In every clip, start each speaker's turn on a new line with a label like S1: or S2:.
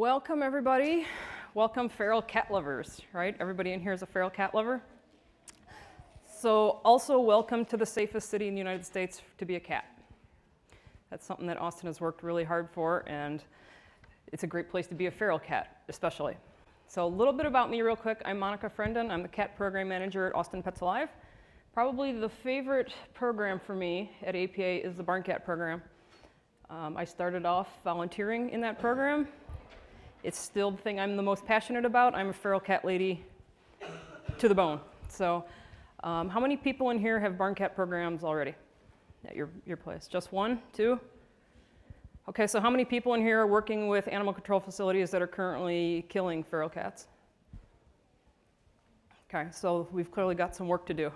S1: Welcome, everybody. Welcome, feral cat lovers, right? Everybody in here is a feral cat lover. So also welcome to the safest city in the United States to be a cat. That's something that Austin has worked really hard for, and it's a great place to be a feral cat, especially. So a little bit about me real quick. I'm Monica Frenden. I'm the cat program manager at Austin Pets Alive. Probably the favorite program for me at APA is the Barn Cat program. I started off volunteering in that program. It's still the thing I'm the most passionate about. I'm a feral cat lady to the bone. So how many people in here have barn cat programs already at your place? Just one, two? Okay, so how many people in here are working with animal control facilities that are currently killing feral cats? Okay, so we've clearly got some work to do.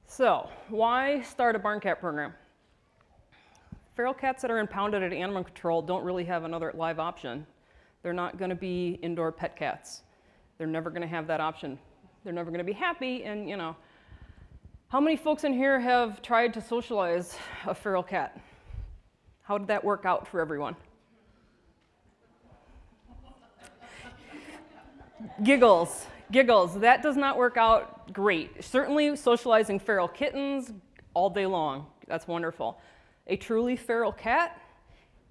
S1: So why start a barn cat program? Feral cats that are impounded at animal control don't really have another live option. They're not going to be indoor pet cats. They're never going to have that option. They're never going to be happy, and you know. How many folks in here have tried to socialize a feral cat? How did that work out for everyone? Giggles, giggles. That does not work out great. Certainly socializing feral kittens all day long. That's wonderful. A truly feral cat,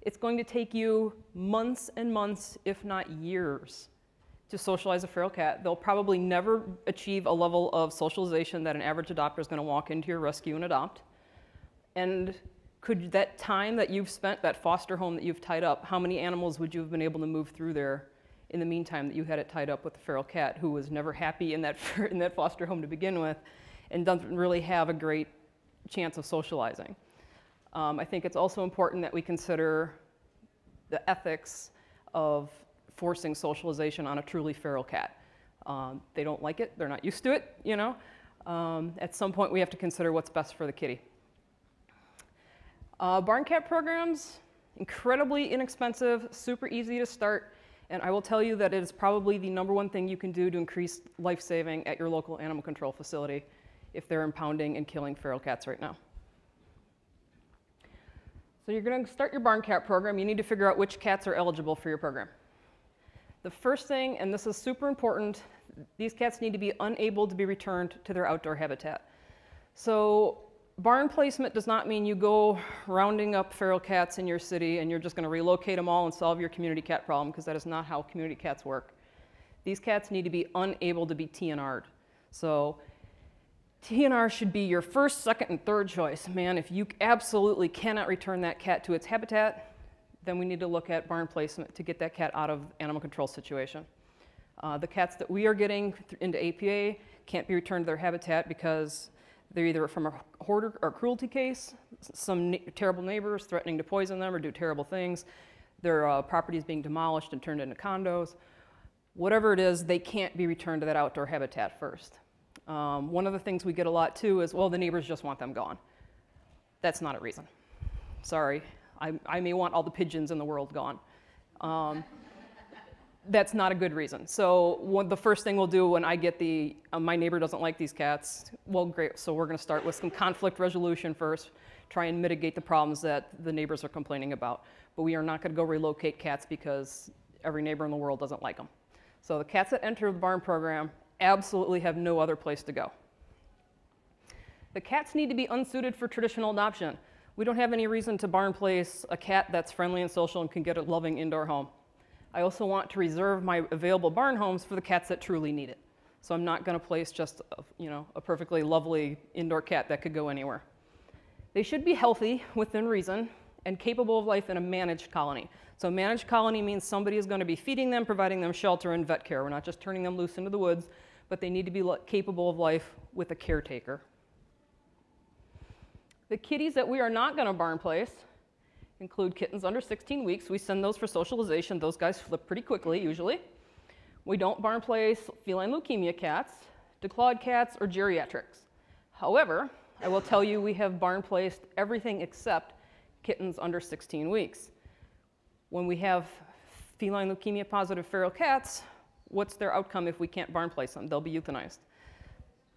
S1: it's going to take you months and months, if not years, to socialize a feral cat. They'll probably never achieve a level of socialization that an average adopter is going to walk into your rescue and adopt. And could that time that you've spent, that foster home that you've tied up, how many animals would you have been able to move through there in the meantime that you had it tied up with a feral cat who was never happy in that foster home to begin with and doesn't really have a great chance of socializing? I think it's also important that we consider the ethics of forcing socialization on a truly feral cat. They don't like it, they're not used to it, you know. At some point we have to consider what's best for the kitty. Barn cat programs, incredibly inexpensive, super easy to start, and I will tell you that it is probably the #1 thing you can do to increase life saving at your local animal control facility if they're impounding and killing feral cats right now. So you're going to start your barn cat program. You need to figure out which cats are eligible for your program. The first thing, and this is super important, these cats need to be unable to be returned to their outdoor habitat. So barn placement does not mean you go rounding up feral cats in your city and you're just going to relocate them all and solve your community cat problem, because that is not how community cats work. These cats need to be unable to be TNR'd. So TNR should be your first, second, and third choice. Man, if you absolutely cannot return that cat to its habitat, then we need to look at barn placement to get that cat out of animal control situation. The cats that we are getting into APA can't be returned to their habitat because they're either from a hoarder or cruelty case, some terrible neighbors threatening to poison them or do terrible things, their property is being demolished and turned into condos. Whatever it is, they can't be returned to that outdoor habitat first. One of the things we get a lot too is, well, the neighbors just want them gone. That's not a reason. Sorry, I may want all the pigeons in the world gone. That's not a good reason. So the first thing we'll do when I get my neighbor doesn't like these cats, well, great, so we're going to start with some conflict resolution first, try and mitigate the problems that the neighbors are complaining about. But we are not going to go relocate cats because every neighbor in the world doesn't like them. So the cats that enter the barn program absolutely have no other place to go. The cats need to be unsuited for traditional adoption. We don't have any reason to barn place a cat that's friendly and social and can get a loving indoor home. I also want to reserve my available barn homes for the cats that truly need it. So I'm not going to place just a perfectly lovely indoor cat that could go anywhere. They should be healthy within reason and capable of life in a managed colony. So managed colony means somebody is going to be feeding them, providing them shelter and vet care. We're not just turning them loose into the woods, but they need to be capable of life with a caretaker. The kitties that we are not going to barn place include kittens under 16 weeks. We send those for socialization. Those guys flip pretty quickly, usually. We don't barn place feline leukemia cats, declawed cats, or geriatrics. However, I will tell you we have barn placed everything except kittens under 16 weeks. When we have feline leukemia positive feral cats, what's their outcome if we can't barn place them? They'll be euthanized.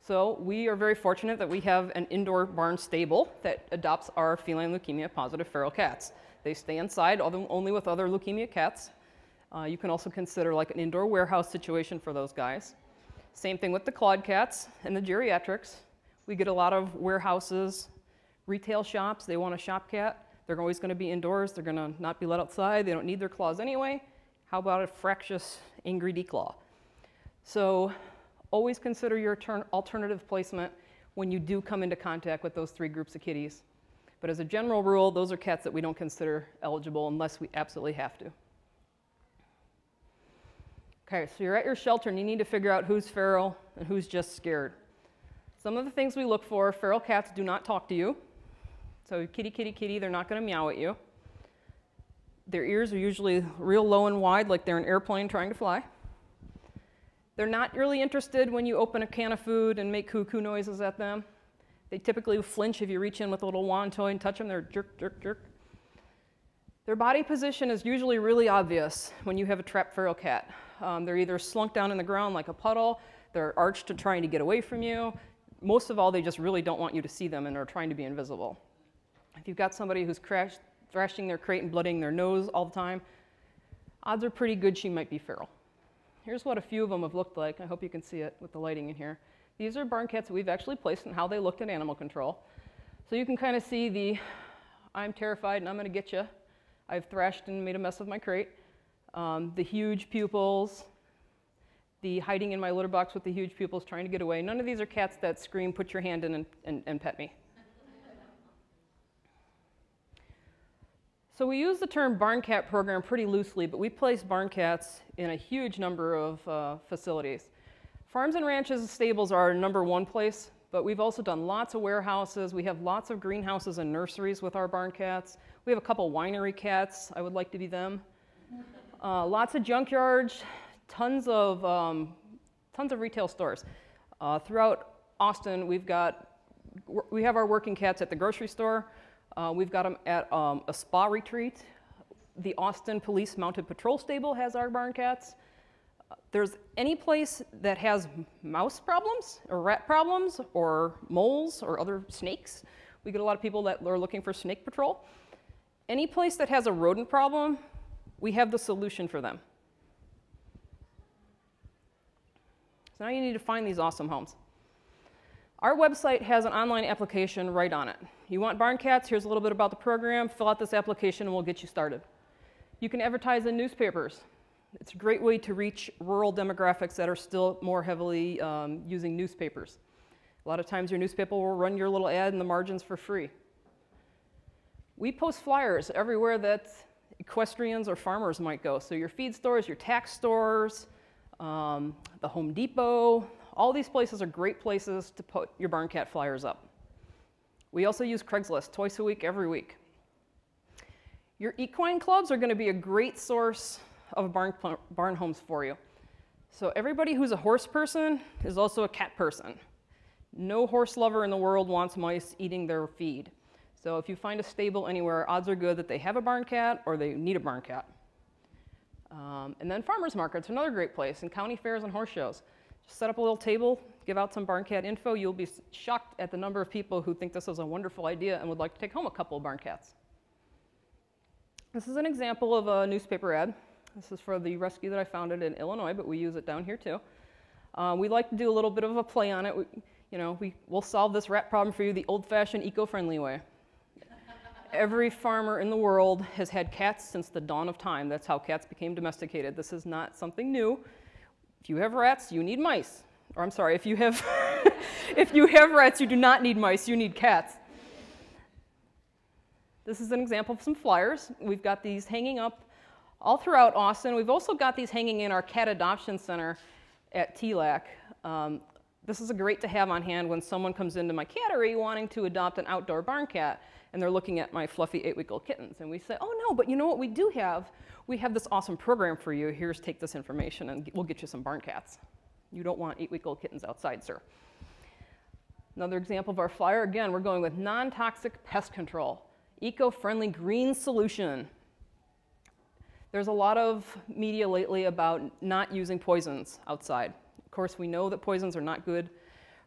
S1: So we are very fortunate that we have an indoor barn stable that adopts our feline leukemia positive feral cats. They stay inside only with other leukemia cats. You can also consider like an indoor warehouse situation for those guys. Same thing with the clawed cats and the geriatrics. We get a lot of warehouses, retail shops. They want a shop cat. They're always going to be indoors. They're going to not be let outside. They don't need their claws anyway. How about a fractious, angry declaw? So always consider your alternative placement when you do come into contact with those 3 groups of kitties. But as a general rule, those are cats that we don't consider eligible unless we absolutely have to. Okay, so you're at your shelter and you need to figure out who's feral and who's just scared. Some of the things we look for: feral cats do not talk to you. So kitty, kitty, kitty, they're not going to meow at you. Their ears are usually real low and wide, like they're an airplane trying to fly. They're not really interested when you open a can of food and make cuckoo noises at them. They typically flinch if you reach in with a little wand toy and touch them. They're jerk, jerk, jerk. Their body position is usually really obvious when you have a trapped feral cat. They're either slunk down in the ground like a puddle, they're arched to trying to get away from you. Most of all, they just really don't want you to see them and are trying to be invisible. If you've got somebody who's thrashing their crate and blooding their nose all the time, odds are pretty good she might be feral. Here's what a few of them have looked like. I hope you can see it with the lighting in here. These are barn cats that we've actually placed and how they looked at animal control. So you can kind of see the, I'm terrified and I'm going to get you. I've thrashed and made a mess of my crate. The huge pupils, the hiding in my litter box with the huge pupils trying to get away. None of these are cats that scream, put your hand in and pet me. So we use the term barn cat program pretty loosely, but we place barn cats in a huge number of facilities. Farms and ranches and stables are our #1 place, but we've also done lots of warehouses. We have lots of greenhouses and nurseries with our barn cats. We have a couple winery cats. I would like to be them. Lots of junkyards, tons of retail stores. Throughout Austin, we have our working cats at the grocery store. We've got them at a spa retreat. The Austin Police Mounted Patrol Stable has our barn cats. There's any place that has mouse problems or rat problems or moles or other snakes. We get a lot of people that are looking for snake patrol. Any place that has a rodent problem, we have the solution for them. So now you need to find these awesome homes. Our website has an online application right on it. You want barn cats? Here's a little bit about the program. Fill out this application and we'll get you started. You can advertise in newspapers. It's a great way to reach rural demographics that are still more heavily using newspapers. A lot of times your newspaper will run your little ad in the margins for free. We post flyers everywhere that equestrians or farmers might go. So your feed stores, your tax stores, the Home Depot, all these places are great places to put your barn cat flyers up. We also use Craigslist twice a week, every week. Your equine clubs are going to be a great source of barn homes for you. So everybody who's a horse person is also a cat person. No horse lover in the world wants mice eating their feed. So if you find a stable anywhere, odds are good that they have a barn cat or they need a barn cat. And then farmers markets are another great place, and county fairs and horse shows. Just set up a little table, give out some barn cat info. You'll be shocked at the number of people who think this is a wonderful idea and would like to take home a couple of barn cats. This is an example of a newspaper ad. This is for the rescue that I founded in Illinois, but we use it down here too. We like to do a little bit of a play on it. We'll solve this rat problem for you the old-fashioned, eco-friendly way. Every farmer in the world has had cats since the dawn of time. That's how cats became domesticated. This is not something new. If you have rats, you need mice. Or I'm sorry, if you have, if you have rats, you do not need mice, you need cats. This is an example of some flyers. We've got these hanging up all throughout Austin. We've also got these hanging in our cat adoption center at TLAC. This is great to have on hand when someone comes into my cattery wanting to adopt an outdoor barn cat, and they're looking at my fluffy 8-week-old kittens. And we say, oh no, but you know what we do have? We have this awesome program for you. Here's, take this information and we'll get you some barn cats. You don't want 8-week-old kittens outside, sir. Another example of our flyer, again, we're going with non-toxic pest control. Eco-friendly green solution. There's a lot of media lately about not using poisons outside. Of course, we know that poisons are not good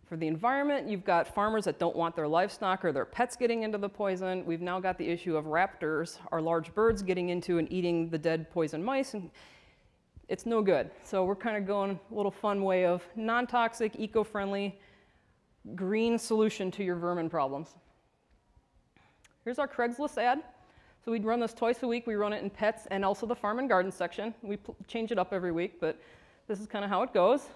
S1: For the environment, you've got farmers that don't want their livestock or their pets getting into the poison. We've now got the issue of raptors, our large birds, getting into and eating the dead poison mice, and it's no good. So we're kind of going a little fun way of non-toxic, eco-friendly, green solution to your vermin problems. Here's our Craigslist ad. So we'd run this twice a week. We run it in pets and also the farm and garden section. We change it up every week, but this is kind of how it goes.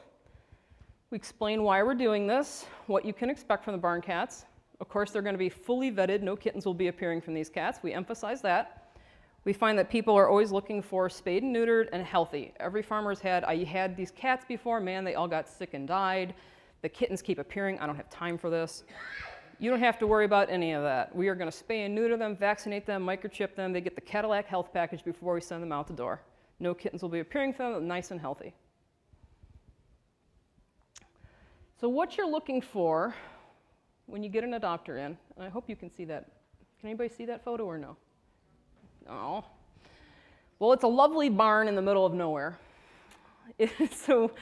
S1: We explain why we're doing this, what you can expect from the barn cats. Of course, they're going to be fully vetted. No kittens will be appearing from these cats. We emphasize that. We find that people are always looking for spayed and neutered and healthy. Every farmer's had, I had these cats before, man, they all got sick and died. The kittens keep appearing. I don't have time for this. You don't have to worry about any of that. We are going to spay and neuter them, vaccinate them, microchip them. They get the Cadillac health package before we send them out the door. No kittens will be appearing from them, nice and healthy. So what you're looking for when you get an adopter in, and I hope you can see that. Can anybody see that photo or no? Oh. Well, it's a lovely barn in the middle of nowhere. So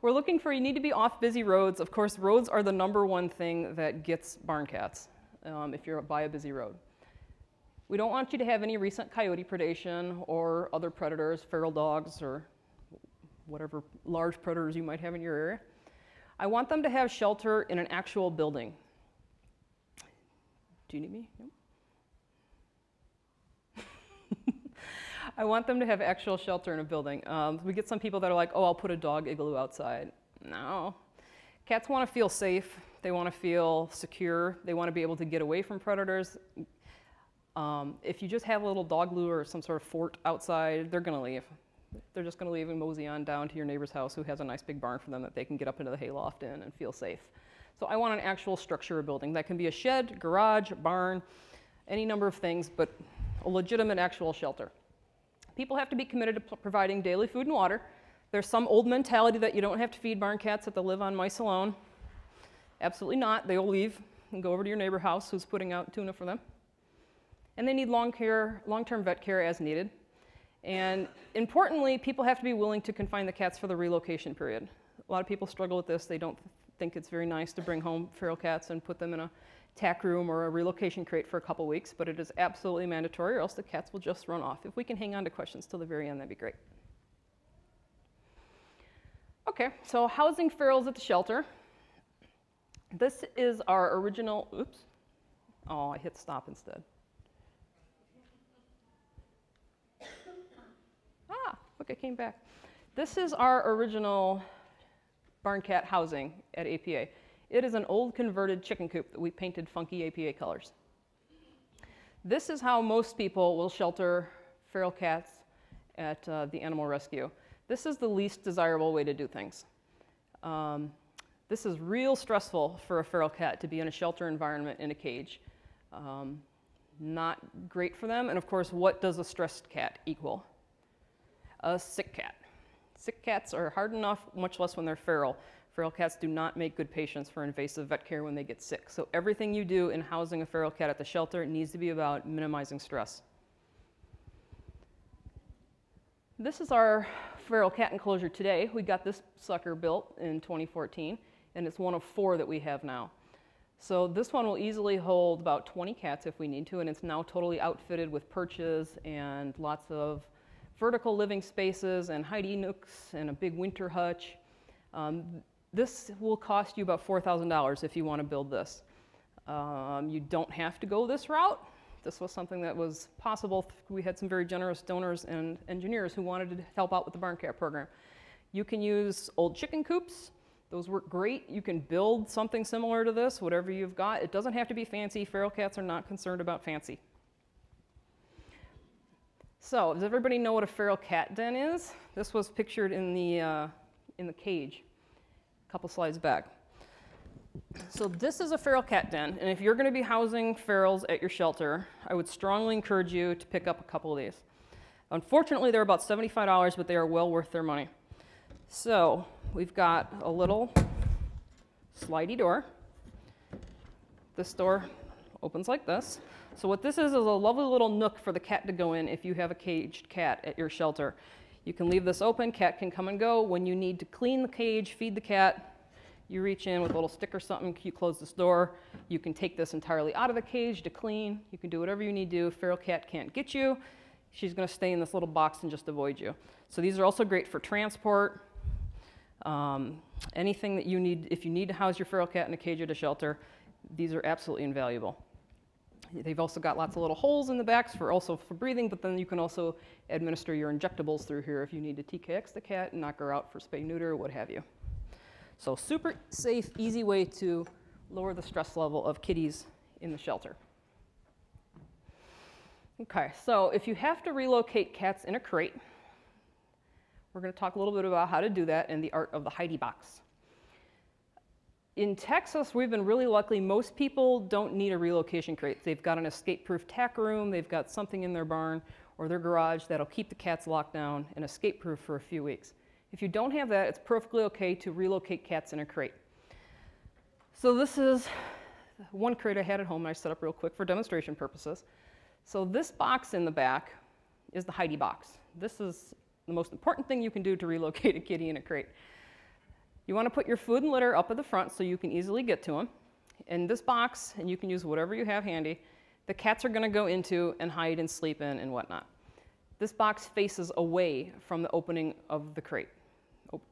S1: we're looking for, you need to be off busy roads. Of course, roads are the #1 thing that gets barn cats if you're by a busy road. We don't want you to have any recent coyote predation or other predators, feral dogs, or whatever large predators you might have in your area. I want them to have shelter in an actual building. Do you need me? No? I want them to have actual shelter in a building. We get some people that are like, oh, I'll put a dog igloo outside. No. Cats want to feel safe. They want to feel secure. They want to be able to get away from predators. If you just have a little dog loo or some sort of fort outside, they're going to leave. They're just going to leave and mosey on down to your neighbor's house who has a nice big barn for them that they can get up into the hayloft in and feel safe. So I want an actual structure or building. That can be a shed, garage, barn, any number of things, but a legitimate actual shelter. People have to be committed to providing daily food and water. There's some old mentality that you don't have to feed barn cats, that they live on mice alone. Absolutely not. They'll leave and go over to your neighbor's house who's putting out tuna for them. And they need long-term vet care as needed. And importantly, people have to be willing to confine the cats for the relocation period. A lot of people struggle with this. They don't think it's very nice to bring home feral cats and put them in a tack room or a relocation crate for a couple weeks, but it is absolutely mandatory or else the cats will just run off. If we can hang on to questions till the very end, that'd be great. Okay, so housing ferals at the shelter. This is our original, oops. Oh, I hit stop instead. Look, it came back. This is our original barn cat housing at APA. It is an old converted chicken coop that we painted funky APA colors. This is how most people will shelter feral cats at the animal rescue. This is the least desirable way to do things. This is real stressful for a feral cat to be in a shelter environment in a cage. Not great for them, and of course, what does a stressed cat equal? A sick cat. Sick cats are hard enough, much less when they're feral. Feral cats do not make good patients for invasive vet care when they get sick. So everything you do in housing a feral cat at the shelter needs to be about minimizing stress. This is our feral cat enclosure today. We got this sucker built in 2014, and it's one of 4 that we have now. So this one will easily hold about 20 cats if we need to, and it's now totally outfitted with perches and lots of vertical living spaces and hidey nooks and a big winter hutch. This will cost you about $4,000 if you want to build this. You don't have to go this route. This was something that was possible. We had some very generous donors and engineers who wanted to help out with the barn cat program. You can use old chicken coops. Those work great. You can build something similar to this, whatever you've got. It doesn't have to be fancy. Feral cats are not concerned about fancy. So, does everybody know what a feral cat den is? This was pictured in the cage a couple slides back. So this is a feral cat den, and if you're going to be housing ferals at your shelter, I would strongly encourage you to pick up a couple of these. Unfortunately, they're about $75, but they are well worth their money. So we've got a little slidey door. This door opens like this. So what this is a lovely little nook for the cat to go in if you have a caged cat at your shelter. You can leave this open, cat can come and go. When you need to clean the cage, feed the cat, You reach in with a little stick or something, you close this door. You can take this entirely out of the cage to clean. You can do whatever you need to do. Feral cat can't get you. She's going to stay in this little box and just avoid you. So these are also great for transport. Anything that you need, if you need to house your feral cat in a cage at a shelter, these are absolutely invaluable. They've also got lots of little holes in the backs for breathing, but then you can also administer your injectables through here if you need to TKX the cat and knock her out for spay, neuter, or what have you. So super safe, easy way to lower the stress level of kitties in the shelter. Okay, so if you have to relocate cats in a crate, we're going to talk a little bit about how to do that and the art of the Heidi box. In Texas, we've been really lucky. Most people don't need a relocation crate. They've got an escape-proof tack room, they've got something in their barn or their garage that'll keep the cats locked down and escape-proof for a few weeks. If you don't have that, it's perfectly okay to relocate cats in a crate. So this is one crate I had at home and I set up real quick for demonstration purposes. So this box in the back is the Heidi box. This is the most important thing you can do to relocate a kitty in a crate. You want to put your food and litter up at the front so you can easily get to them. In this box, and you can use whatever you have handy, the cats are going to go into and hide and sleep in and whatnot. This box faces away from the opening of the crate.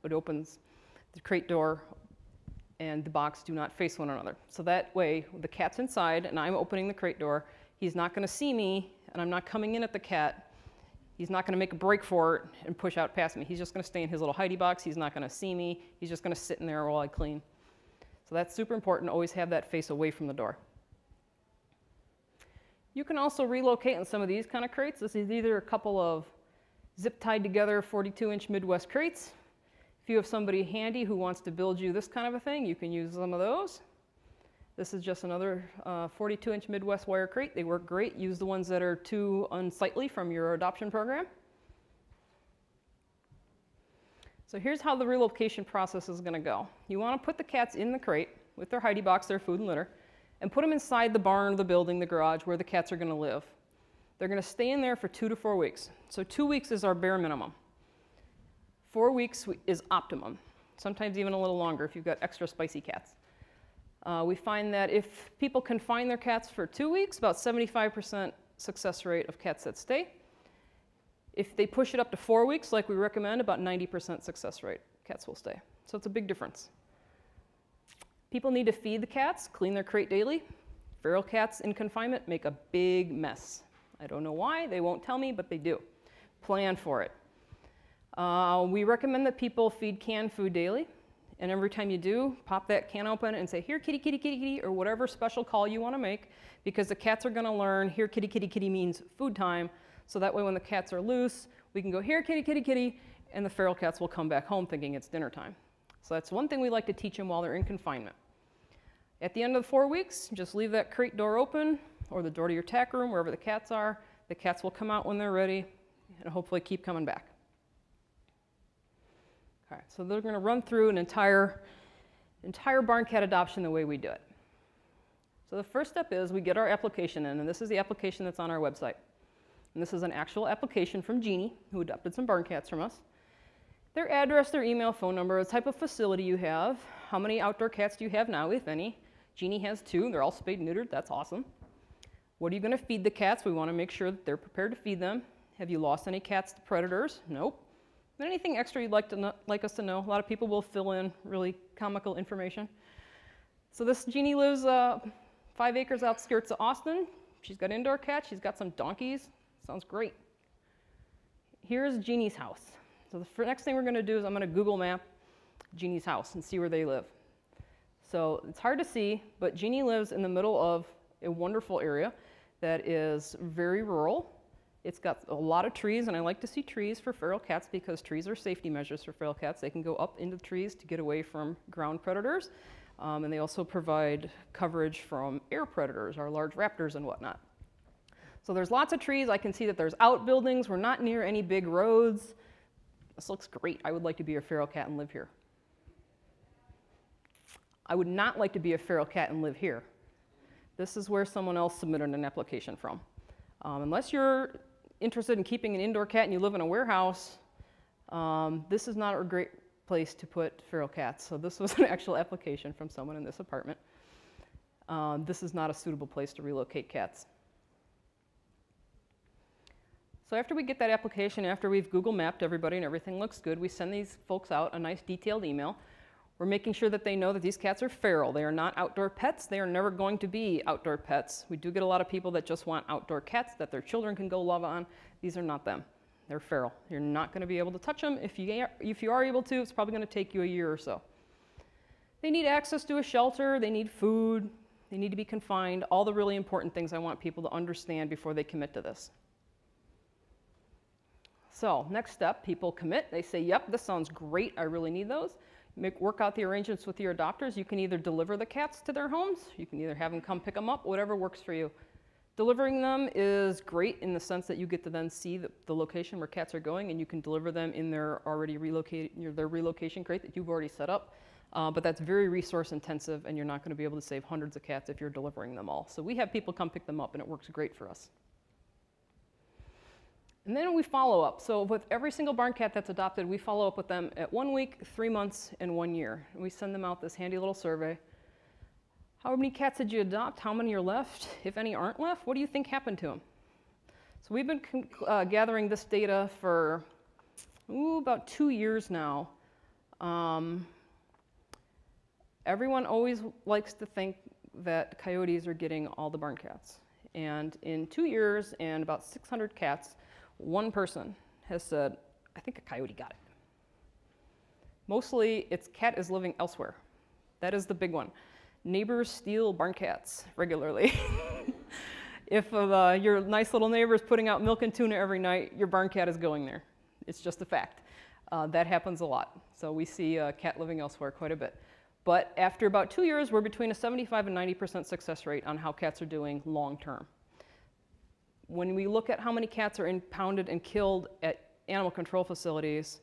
S1: It opens the crate door and the box do not face one another. So that way, the cat's inside and I'm opening the crate door, he's not going to see me and I'm not coming in at the cat. He's not going to make a break for it and push out past me. He's just going to stay in his little Heidi box. He's not going to see me. He's just going to sit in there while I clean. So that's super important. Always have that face away from the door. You can also relocate in some of these kind of crates. This is either a couple of zip tied together 42-inch Midwest crates. If you have somebody handy who wants to build you this kind of a thing, you can use some of those. This is just another 42-inch Midwest wire crate. They work great. Use the ones that are too unsightly from your adoption program. So here's how the relocation process is going to go. You want to put the cats in the crate with their Heidi box, their food and litter, and put them inside the barn, the building, the garage where the cats are going to live. They're going to stay in there for 2 to 4 weeks. So 2 weeks is our bare minimum. 4 weeks is optimum, sometimes even a little longer if you've got extra spicy cats. We find that if people confine their cats for 2 weeks, about 75% success rate of cats that stay. If they push it up to 4 weeks, like we recommend, about 90% success rate, cats will stay. So it's a big difference. People need to feed the cats, clean their crate daily. Feral cats in confinement make a big mess. I don't know why, they won't tell me, but they do. Plan for it. We recommend that people feed canned food daily. And every time you do, pop that can open and say, here, kitty, kitty, kitty, kitty, or whatever special call you want to make, because the cats are going to learn, here, kitty, kitty, kitty means food time. So that way when the cats are loose, we can go, here, kitty, kitty, kitty, and the feral cats will come back home thinking it's dinner time. So that's one thing we like to teach them while they're in confinement. At the end of the 4 weeks, just leave that crate door open, or the door to your tack room, wherever the cats are. The cats will come out when they're ready, and hopefully keep coming back. All right, so they're going to run through an entire barn cat adoption the way we do it. So the first step is we get our application in, and this is the application that's on our website. And this is an actual application from Jeannie, who adopted some barn cats from us. Their address, their email, phone number, the type of facility you have, how many outdoor cats do you have now, if any. Jeannie has 2, they're all spayed and neutered, that's awesome. What are you going to feed the cats? We want to make sure that they're prepared to feed them. Have you lost any cats to predators? Nope. Anything extra you'd like us to know? A lot of people will fill in really comical information. So this Jeannie lives 5 acres outskirts of Austin. She's got indoor cats. She's got some donkeys. Sounds great. Here's Jeannie's house. So the next thing we're going to do is I'm going to Google map Jeannie's house and see where they live. So it's hard to see, but Jeannie lives in the middle of a wonderful area that is very rural. It's got a lot of trees, and I like to see trees for feral cats because trees are safety measures for feral cats. They can go up into the trees to get away from ground predators, and they also provide coverage from air predators, our large raptors and whatnot. So there's lots of trees. I can see that there's outbuildings. We're not near any big roads. This looks great. I would like to be a feral cat and live here. I would not like to be a feral cat and live here. This is where someone else submitted an application from. Unless you're interested in keeping an indoor cat and you live in a warehouse, this is not a great place to put feral cats. So this was an actual application from someone in this apartment. This is not a suitable place to relocate cats. So after we get that application, after we've Google mapped everybody and everything looks good, we send these folks out a nice detailed email. We're making sure that they know that these cats are feral. They are not outdoor pets. They are never going to be outdoor pets. We do get a lot of people that just want outdoor cats that their children can go love on. These are not them. They're feral. You're not going to be able to touch them. If you are able to, it's probably going to take you a year or so. They need access to a shelter. They need food. They need to be confined. All the really important things I want people to understand before they commit to this. So next step, people commit. They say, yep, this sounds great. I really need those. Work out the arrangements with your adopters. You can either deliver the cats to their homes. You can either have them come pick them up, whatever works for you. Delivering them is great in the sense that you get to then see the location where cats are going, and you can deliver them in their already their relocation crate that you've already set up. But that's very resource intensive, and you're not going to be able to save hundreds of cats if you're delivering them all. So we have people come pick them up, and it works great for us. And then we follow up. So with every single barn cat that's adopted, we follow up with them at 1 week, 3 months, and 1 year. And we send them out this handy little survey. How many cats did you adopt? How many are left? If any aren't left, what do you think happened to them? So we've been gathering this data for about 2 years now. Everyone always likes to think that coyotes are getting all the barn cats. And in 2 years and about 600 cats, one person has said, I think a coyote got it. Mostly, its cat is living elsewhere. That is the big one. Neighbors steal barn cats regularly. If your nice little neighbor is putting out milk and tuna every night, your barn cat is going there. It's just a fact. That happens a lot. So we see a cat living elsewhere quite a bit. But after about 2 years, we're between a 75 and 90% success rate on how cats are doing long term. When we look at how many cats are impounded and killed at animal control facilities,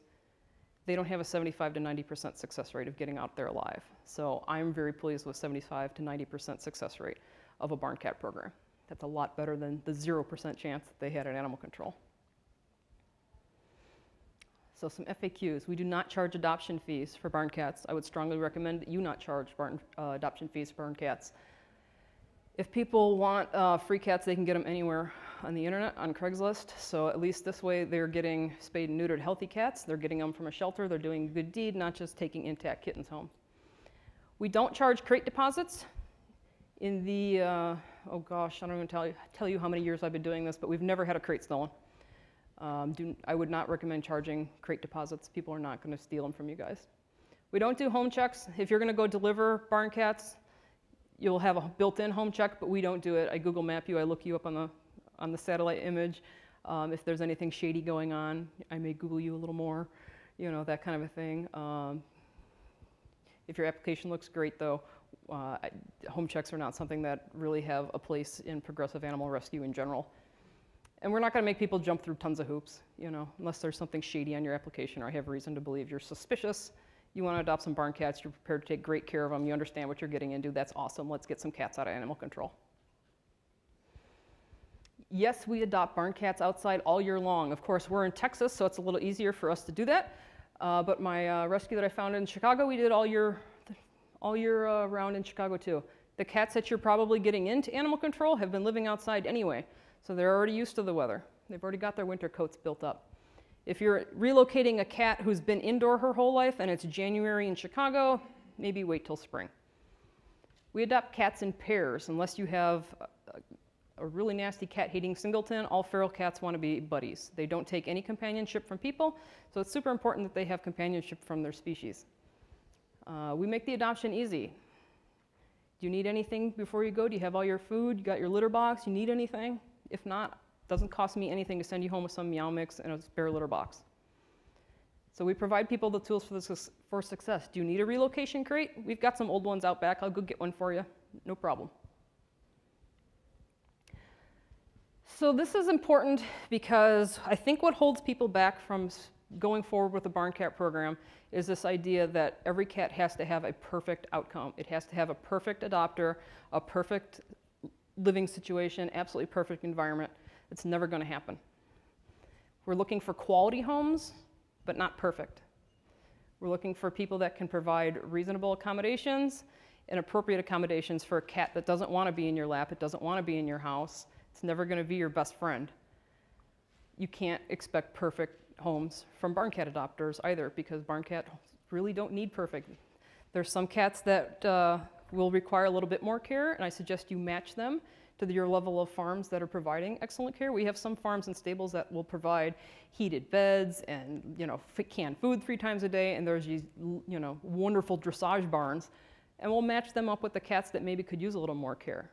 S1: they don't have a 75 to 90% success rate of getting out there alive. So I'm very pleased with 75 to 90% success rate of a barn cat program. That's a lot better than the 0% chance that they had at animal control. So some FAQs. We do not charge adoption fees for barn cats. I would strongly recommend that you not charge adoption fees for barn cats. If people want free cats, they can get them anywhere on the internet, on Craigslist. So at least this way they're getting spayed and neutered healthy cats. They're getting them from a shelter. They're doing a good deed, not just taking intact kittens home. We don't charge crate deposits. In the, oh gosh, I don't even tell you how many years I've been doing this, but we've never had a crate stolen. I would not recommend charging crate deposits. People are not going to steal them from you guys. We don't do home checks. If you're going to go deliver barn cats, you'll have a built-in home check, but we don't do it. I Google map you. I look you up on the satellite image. If there's anything shady going on, I may Google you a little more, you know, that kind of a thing. If your application looks great, though, home checks are not something that really have a place in progressive animal rescue in general. And we're not going to make people jump through tons of hoops, you know, unless there's something shady on your application or I have reason to believe you're suspicious. You want to adopt some barn cats, you're prepared to take great care of them, you understand what you're getting into, that's awesome. Let's get some cats out of animal control. Yes, we adopt barn cats outside all year long. Of course, we're in Texas, so it's a little easier for us to do that. But my rescue that I found in Chicago, we did all year round in Chicago too. The cats that you're probably getting into animal control have been living outside anyway, so they're already used to the weather. They've already got their winter coats built up. If you're relocating a cat who's been indoor her whole life and it's January in Chicago, maybe wait till spring. We adopt cats in pairs. Unless you have a really nasty cat-hating singleton, all feral cats want to be buddies. They don't take any companionship from people, so it's super important that they have companionship from their species. We make the adoption easy. Do you need anything before you go? Do you have all your food? You got your litter box? You need anything? If not, doesn't cost me anything to send you home with some meow mix and a spare litter box. So we provide people the tools for success. Do you need a relocation crate? We've got some old ones out back. I'll go get one for you. No problem. So this is important because I think what holds people back from going forward with the barn cat program is this idea that every cat has to have a perfect outcome. It has to have a perfect adopter, a perfect living situation, absolutely perfect environment. It's never going to happen. We're looking for quality homes, but not perfect. We're looking for people that can provide reasonable accommodations and appropriate accommodations for a cat that doesn't want to be in your lap, it doesn't want to be in your house, it's never going to be your best friend. You can't expect perfect homes from barn cat adopters either, because barn cats really don't need perfect. There's some cats that will require a little bit more care, and I suggest you match them to your level of farms that are providing excellent care. We have some farms and stables that will provide heated beds and canned food 3 times a day, and there's these wonderful dressage barns, and we'll match them up with the cats that maybe could use a little more care.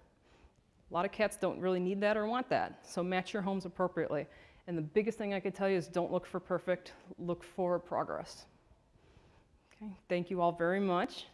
S1: A lot of cats don't really need that or want that, so match your homes appropriately. And the biggest thing I could tell you is don't look for perfect, look for progress. Okay, thank you all very much.